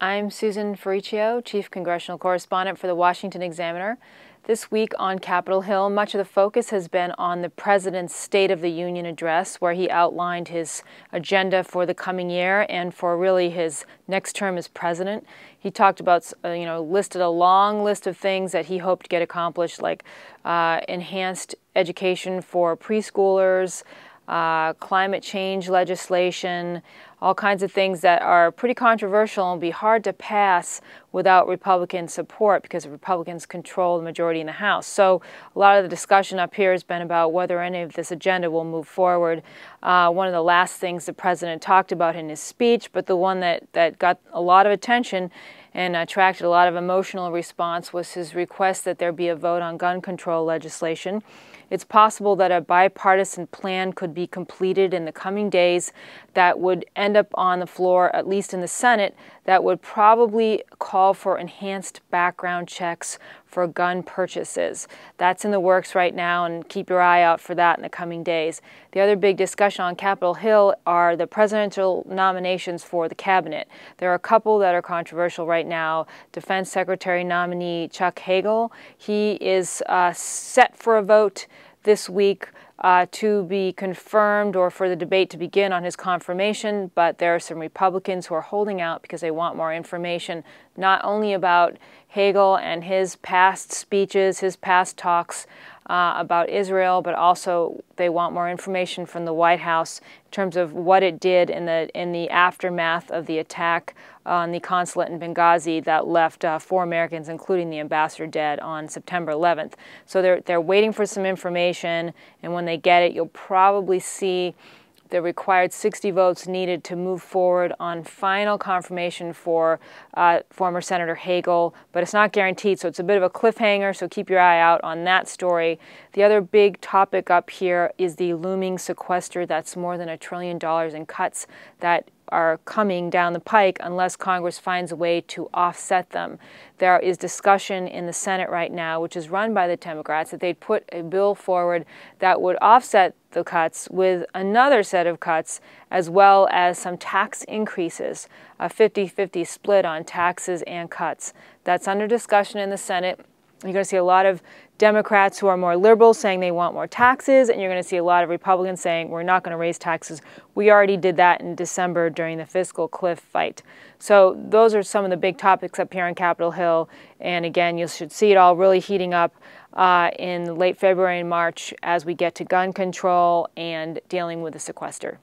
I'm Susan Ferrechio, Chief Congressional Correspondent for the Washington Examiner. This week on Capitol Hill, much of the focus has been on the President's State of the Union address, where he outlined his agenda for the coming year and for really his next term as president. He talked about, listed a long list of things that he hoped to get accomplished, like enhanced education for preschoolers, climate change legislation, all kinds of things that are pretty controversial and will be hard to pass without Republican support because Republicans control the majority in the House. So a lot of the discussion up here has been about whether any of this agenda will move forward. One of the last things the president talked about in his speech, but the one that got a lot of attention and attracted a lot of emotional response, was his request that there be a vote on gun control legislation. It's possible that a bipartisan plan could be completed in the coming days that would end up on the floor, at least in the Senate, that would probably call for enhanced background checks for gun purchases. That's in the works right now, and keep your eye out for that in the coming days. The other big discussion on Capitol Hill are the presidential nominations for the cabinet. There are a couple that are controversial right now. Defense Secretary nominee Chuck Hagel, he is set for a vote this week to be confirmed, or for the debate to begin on his confirmation, but there are some Republicans who are holding out because they want more information, not only about Hagel and his past speeches, his past talks about Israel, but also they want more information from the White House in terms of what it did in the aftermath of the attack on the consulate in Benghazi that left 4 Americans, including the ambassador, dead on September 11th. So they're waiting for some information, and when they get it, you'll probably see the required 60 votes needed to move forward on final confirmation for former Senator Hagel, but it's not guaranteed, so it's a bit of a cliffhanger, so keep your eye out on that story. The other big topic up here is the looming sequester. That's more than $1 trillion in cuts that are coming down the pike unless Congress finds a way to offset them. There is discussion in the Senate right now, which is run by the Democrats, that they'd put a bill forward that would offset the cuts with another set of cuts, as well as some tax increases, a 50-50 split on taxes and cuts. That's under discussion in the Senate. You're going to see a lot of Democrats who are more liberal saying they want more taxes, and you're going to see a lot of Republicans saying we're not going to raise taxes. We already did that in December during the fiscal cliff fight. So those are some of the big topics up here on Capitol Hill. And again, you should see it all really heating up in late February and March as we get to gun control and dealing with the sequester.